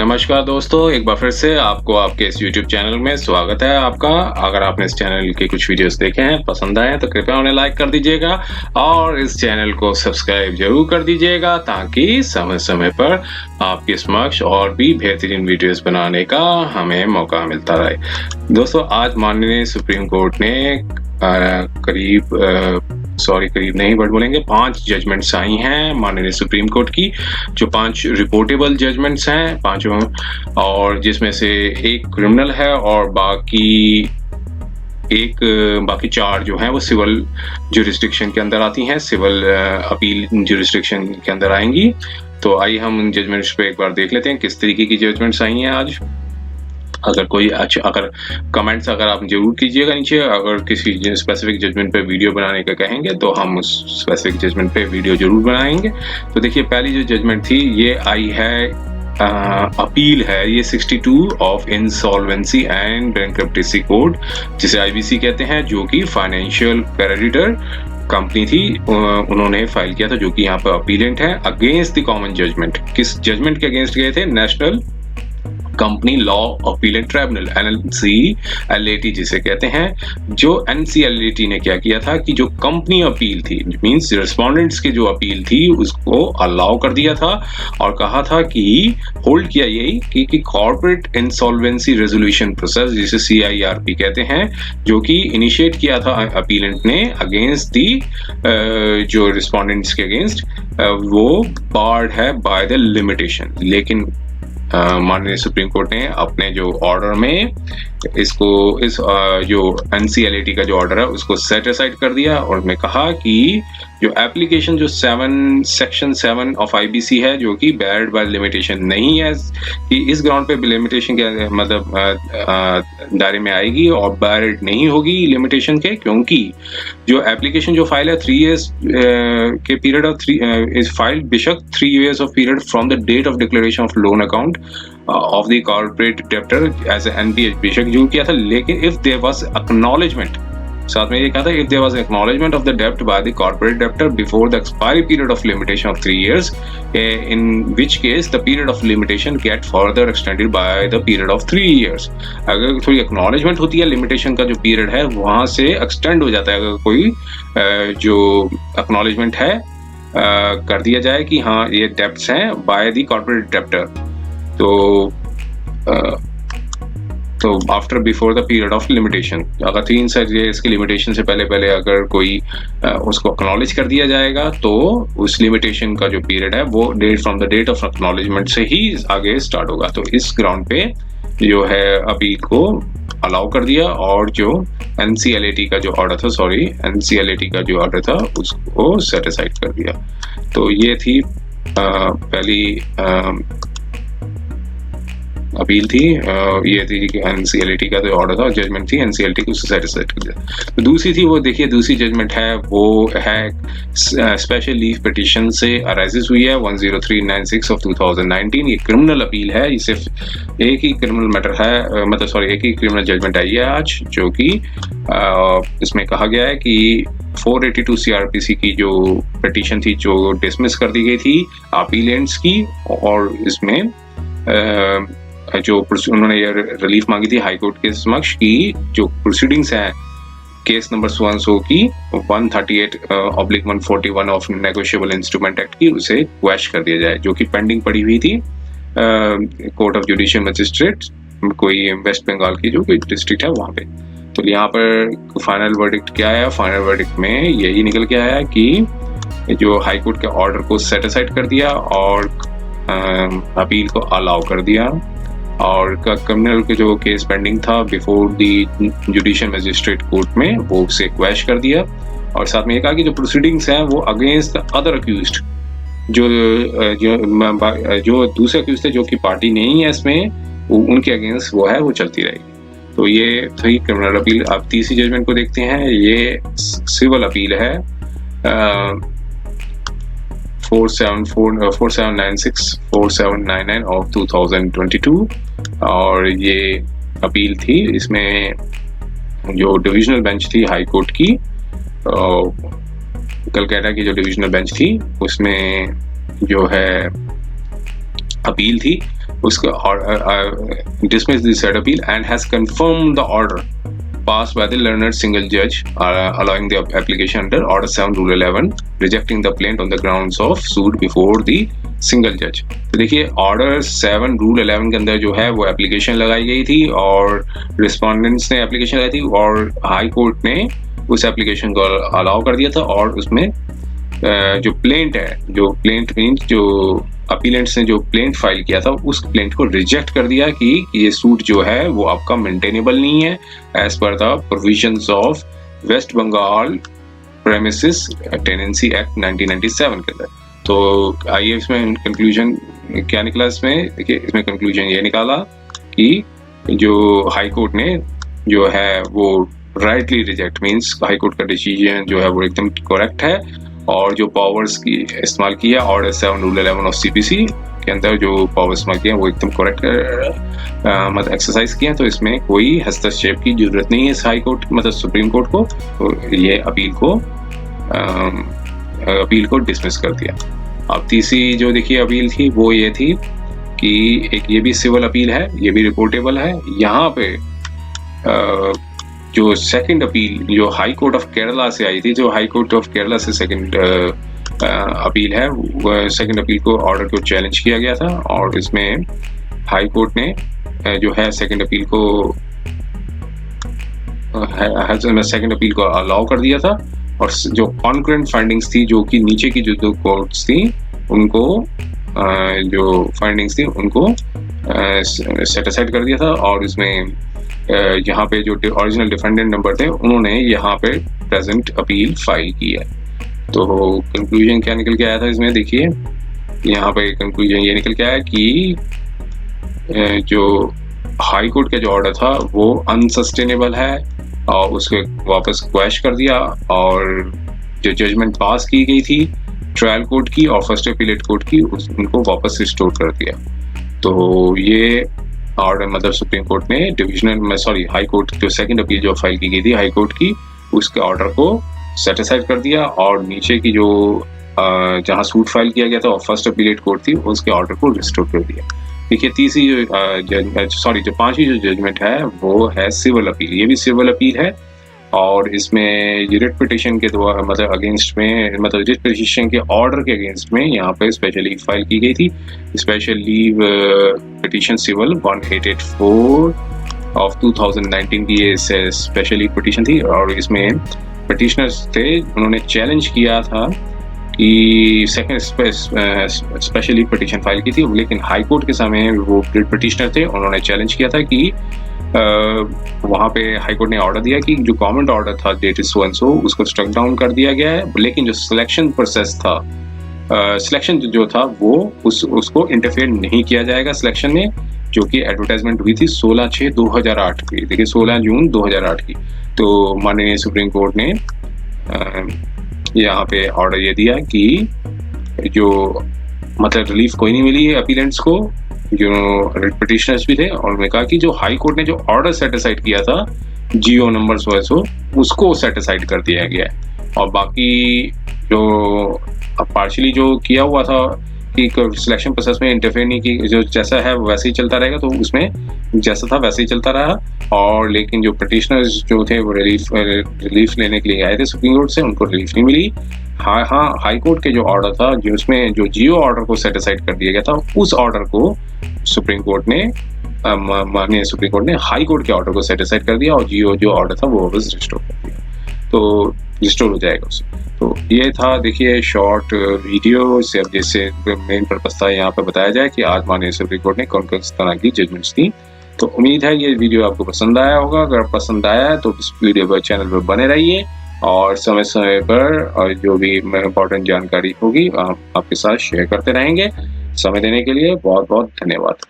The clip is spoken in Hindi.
नमस्कार दोस्तों, एक बार फिर से आपको आपके इस YouTube चैनल में स्वागत है आपका। अगर आपने इस चैनल के कुछ वीडियोस देखे हैं, पसंद आए हैं, तो कृपया उन्हें लाइक कर दीजिएगा और इस चैनल को सब्सक्राइब ज़रूर कर दीजिएगा ताकि समय-समय पर आपके समक्ष और भी बेहतरीन वीडियोस बनाने का हमें मौका मिलता रहे। दोस्तों, आज माननीय सुप्रीम कोर्ट ने करीब नहीं बट बोलेंगे 5 जजमेंट्स आई हैं माननीय सुप्रीम कोर्ट की, जो 5 रिपोर्टेबल जजमेंट्स हैं पांचों, और जिसमें से एक क्रिमिनल है और बाकी 4 जो हैं वो सिविल ज्यूरिसडिक्शन के अंदर आती हैं, सिविल अपील ज्यूरिसडिक्शन के अंदर आएंगी। तो आइए हम उन जजमेंट्स पे एक बार देख लेते हैं किस तरीके की जजमेंट्स आई हैं आज। अगर कमेंट्स आप जरूर कीजिएगा नीचे, अगर किसी स्पेसिफिक जजमेंट पे वीडियो बनाने का कहेंगे तो हम उस स्पेसिफिक जजमेंट पे वीडियो जरूर बनाएंगे। तो देखिए, पहली जो जजमेंट थी ये आई है, अपील है ये 62 ऑफ इंसॉल्वेंसी एंड बैंक्रप्टसी कोड, जिसे IBC कहते हैं, जो कि फाइनेंशियल क्रेडिटर कंपनी थी, उन्होंने फाइल किया था, जो कि यहाँ पर अपीलेंट है अगेंस्ट द कॉमन जजमेंट। किस जजमेंट के अगेंस्ट गए थे? National company law appellate tribunal, NCLAT जिसे कहते हैं। जो NCLAT ने क्या किया था कि जो कंपनी अपील थी, मींस रिस्पोंडेंट्स की जो अपील थी, उसको अलाउ कर दिया था और कहा था कि होल्ड किया यही कि कॉर्पोरेट इंसॉल्वेंसी रेजोल्यूशन प्रोसेस, जिसे CIRP कहते हैं, जो कि इनिशिएट किया था अपीलेंट ने अगेंस्ट दी जो रिस्पोंडेंट्स के अगेंस्ट, वो बार्ड है बाय द लिमिटेशन। लेकिन माननीय सुप्रीम कोर्ट ने अपने जो ऑर्डर में जो NCLAT का जो ऑर्डर है उसको सेट असाइड कर दिया और उसमें कहा कि जो एप्लीकेशन जो सेक्शन 7 ऑफ IBC है, जो कि बैरिड बाय लिमिटेशन नहीं है, कि इस ग्राउंड पे लिमिटेशन के मतलब दायरे में आएगी और बैरिड नहीं होगी लिमिटेशन के, क्योंकि जो एप्लीकेशन जो फाइल है 3 इयर्स के पीरियड ऑफ इज फाइल्ड बेशक 3 years of period from the date of declaration of loan account of the corporate debtor as NPH बेशक जो किया था, लेकिन इफ देयर वाज एक्नॉलेजमेंट, साथ में ये कहा था, if there was acknowledgement of the debt by the corporate debtor before the expiry period of limitation of 3 years, in which case the period of limitation get further extended by the period of 3 years। अगर थोड़ी acknowledgement होती है, limitation का जो period है वहाँ से extend हो जाता है। अगर कोई जो acknowledgement है कर दिया जाए कि हाँ ये debts हैं by the corporate debtor, तो after before the period of limitation, अगर 3 ईयर्स की लिमिटेशन से पहले अगर कोई उसको एक्नॉलेज कर दिया जाएगा, तो उस लिमिटेशन का जो पीरियड है वो from the date of acknowledgement से ही आगे स्टार्ट होगा। तो इस ग्राउंड पे जो है अपील को अलाउ कर दिया और जो NCLAT का जो ऑर्डर था उसको सेट असाइड कर दिया। तो ये थी पहली अपील थी, ये थी कि NCLAT का जो ऑर्डर था, जजमेंट थी, NCLAT को सेटिस्फाइड कर दिया। तो दूसरी थी, वो देखिए दूसरी जजमेंट है, वो है स्पेशल लीव पिटीशन से अराइजेस हुई है 10396 ऑफ 2019। ये क्रिमिनल अपील है, ये सिर्फ एक ही क्रिमिनल मैटर है, एक ही क्रिमिनल जजमेंट आई है आज, जो कि इसमें कहा गया है कि 482 CRPC की जो पिटीशन थी जो डिसमिस कर दी गई थी अपीलेंट्स की, और इसमें जो उन्होंने ये रिलीफ मांगी थी हाई कोर्ट के समक्ष की जो प्रोसीडिंग्स हैं केस नंबर 100 की 138/141 ऑफ नेगोशिएबल इंस्ट्रूमेंट एक्ट की, उसे क्वैश कर दिया जाए, जो कि पेंडिंग पड़ी हुई थी कोर्ट ऑफ जुडिशियल मजिस्ट्रेट, कोई वेस्ट बंगाल की जो कोई डिस्ट्रिक्ट है वहाँ पे। तो यहाँ पर फाइनल वर्डिक्ट क्या है? फाइनल वर्डिक्ट में यही निकल के आया कि जो हाई कोर्ट के ऑर्डर को सेट असाइड कर दिया और अपील को अलाउ कर दिया, और क्रिमिनल के जो केस पेंडिंग था before the judicial magistrate court में, वो उसे क्वैश कर दिया। और साथ में ये कहा कि जो प्रोसीडिंग्स हैं वो अगेंस्ट द अदर अक्यूज्ड, जो दूसरे अक्यूज्ड थे जो कि पार्टी नहीं है इसमें, उनके अगेंस्ट वो है वो चलती रहेगी। तो ये थी क्रिमिनल अपील। अब तीसरी जजमेंट को देखते हैं, ये सिविल अपील है 4796-4799 ऑफ 2022, और ये अपील थी, इसमें जो डिविजनल बेंच थी हाई कोर्ट की, कलकत्ता की जो डिविजनल बेंच थी, उसमें जो है अपील थी उसका dismissed the said appeal and has confirmed the order passed by the learned single judge, allowing the application under Order 7 Rule 11, rejecting the plaint on the grounds of suit before the single जज। तो देखिए ऑर्डर 7 रूल 11 के अंदर जो है वो एप्लीकेशन लगाई गई थी और रिस्पोंडेंट्स ने एप्लीकेशन लगाई थी और हाई कोर्ट ने उस एप्लीकेशन को अलाउ कर दिया था और उसमें जो प्लेंट है, जो प्लेंट मीन्स जो अपीलेंट्स ने जो प्लेंट फाइल किया था उस प्लेंट को रिजेक्ट कर दिया कि ये सूट जो है वो आपका मेंटेनेबल नहीं है एज पर the provisions of West Bengal premises tenancy act 1997 के अंदर। तो आइए इसमें कंक्लूजन क्या निकला इसमें। देखिए इसमें कंक्लूजन ये निकाला कि जो हाई कोर्ट ने जो है वो rightly reject means high court का डिसीजन जो है वो एकदम करेक्ट है और जो पावर्स की इस्तेमाल किया ऑर्डर 7 रूल 11 ऑफ सीपीसी के अंदर जो पावर्स इस्तेमाल किया वो एकदम करेक्ट मतलब एक्सरसाइज किया। तो इसमें कोई हस्तक्षेप की जरूरत नहीं है इस हाई कोर्ट मतलब सुप्रीम कोर्ट को। तो ये अपील को डिसमिस कर दिया। अब तीसरी जो देखिए अपील थी वो ये थी कि एक ये भी सिविल अपील है, ये भी रिपोर्टेबल है। यहाँ पे जो सेकंड अपील जो हाई कोर्ट ऑफ केरला से आई थी, जो हाई कोर्ट ऑफ केरला से सेकंड अपील है, सेकंड अपील को ऑर्डर को चैलेंज किया गया था और इसमें हाई कोर्ट ने जो है सेकंड अपील को अलाउ कर दिया था और जो कॉन्करेंट फाइंडिंग्स थी जो कि नीचे की जो दो कोर्ट्स थी उनको जो फाइंडिंग्स थी उनको सेट असाइड कर दिया था और इसमें यहाँ पे जो ओरिजिनल डिफेंडेंट नंबर थे उन्होंने यहाँ पे प्रेजेंट अपील फाइल की है। तो कंक्लूजन क्या निकल के आया था इसमें, देखिए यहाँ पे कंक्लूजन ये निकल के आया कि जो हाई कोर्ट का जो ऑर्डर था वो अनसस्टेनेबल है और उसको वापस क्वैश कर दिया और जो जजमेंट पास की गई थी ट्रायल कोर्ट की और फर्स्ट अपीलेट कोर्ट की उनको वापस रिस्टोर कर दिया। तो ये ऑर्डर मतलब सुप्रीम कोर्ट ने हाई कोर्ट जो सेकंड अपील जो फाइल की गई थी हाई कोर्ट की उसके ऑर्डर को सेट असाइड कर दिया और नीचे की जो जहां सूट फाइल किया गया था और फर्स्ट अपीलेट कोर्ट थी उसके ऑर्डर को रिस्टोर कर दिया। देखिए तीसरी जो पांचवी जो जजमेंट है वो है सिविल अपील। ये भी सिविल अपील है और इसमें रिट पिटीशन के द्वारा मतलब अगेंस्ट में मतलब रिट पिटीशन के ऑर्डर के अगेंस्ट में यहाँ पे स्पेशल लीव फाइल की गई थी। Special leave petition civil 1884 of 2019 की ये स्पेशल लीव पिटीशन थी और इसमें पिटिशनर्स थे उन्होंने चैलेंज किया था कि सेकंड स्पेशली पिटीशन फाइल की थी, लेकिन हाई कोर्ट के समय वो पिटिशनर थे उन्होंने चैलेंज किया था कि वहाँ पे हाई कोर्ट ने ऑर्डर दिया कि जो गवर्नमेंट ऑर्डर था डेटेड सो एंड सो उसको स्ट्रक डाउन कर दिया गया है, लेकिन जो सिलेक्शन प्रोसेस था सिलेक्शन जो था वो उसको इंटरफेयर नहीं किया जाएगा सिलेक्शन में, जो कि एडवर्टाइजमेंट हुई थी 16/6/2008 की। देखिए 16 जून 2008 की। तो माननीय सुप्रीम कोर्ट ने यहाँ पे ऑर्डर ये दिया कि जो मतलब रिलीफ कोई नहीं मिली है अपीलेंट्स को, जो पिटिशनर्स भी थे, और उन्होंने कहा कि जो हाई कोर्ट ने जो ऑर्डर सेट असाइड किया था जियो नंबर सो उसको सेट असाइड कर दिया गया है और बाकी जो पार्शियली जो किया हुआ था कि सिलेक्शन प्रोसेस में इंटरफेयर नहीं की, जो जैसा है वैसे ही चलता रहेगा, तो उसमें जैसा था वैसे ही चलता रहा। और लेकिन जो पिटिशनर्स जो थे वो रिलीफ लेने के लिए आए थे सुप्रीम कोर्ट से, उनको रिलीफ नहीं मिली। हाँ हाई कोर्ट के जो ऑर्डर था जिसमें जो जियो ऑर्डर को सेट असाइड कर दिया गया था, उस ऑर्डर को सुप्रीम कोर्ट ने माननीय सुप्रीम कोर्ट ने हाई कोर्ट के ऑर्डर को सेट असाइड कर दिया और जियो जो ऑर्डर था वो वापस रिस्टोर कर दिया, तो रिस्टोर हो जाएगा उससे। तो ये था देखिए शॉर्ट वीडियो से, अब जैसे मेन पर्पस था यहाँ पे बताया जाए कि आज माननीय सुप्रीम कोर्ट ने कौन कौन तरह की जजमेंट्स दी। तो उम्मीद है ये वीडियो आपको पसंद आया होगा। अगर पसंद आया है तो इस वीडियो पर चैनल पर बने रहिए और समय समय पर और जो भी इम्पोर्टेंट जानकारी होगी आपके साथ शेयर करते रहेंगे। समय देने के लिए बहुत बहुत धन्यवाद।